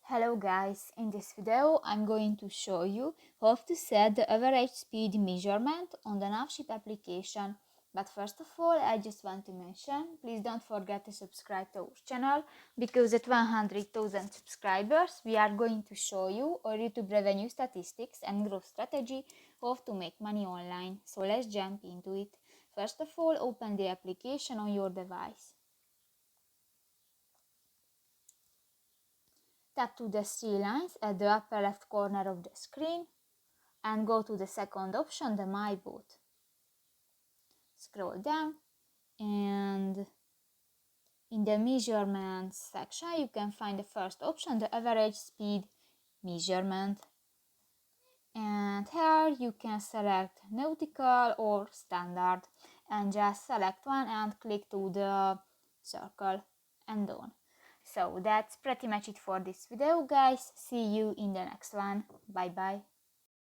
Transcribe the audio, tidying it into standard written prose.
Hello guys, in this video I'm going to show you how to set the average speed measurement on the NavShip application. But first of all, I just want to mention, please don't forget to subscribe to our channel, because at 100,000 subscribers we are going to show you our YouTube revenue statistics and growth strategy, how to make money online. So let's jump into it. First of all, open the application on your device. Tap to the three lines at the upper left corner of the screen and go to the second option, the My Boat. Scroll down and in the measurements section you can find the first option, the average speed measurement. And here you can select nautical or standard and just select one and click to the circle and done. So that's pretty much it for this video guys. See you in the next one. Bye bye.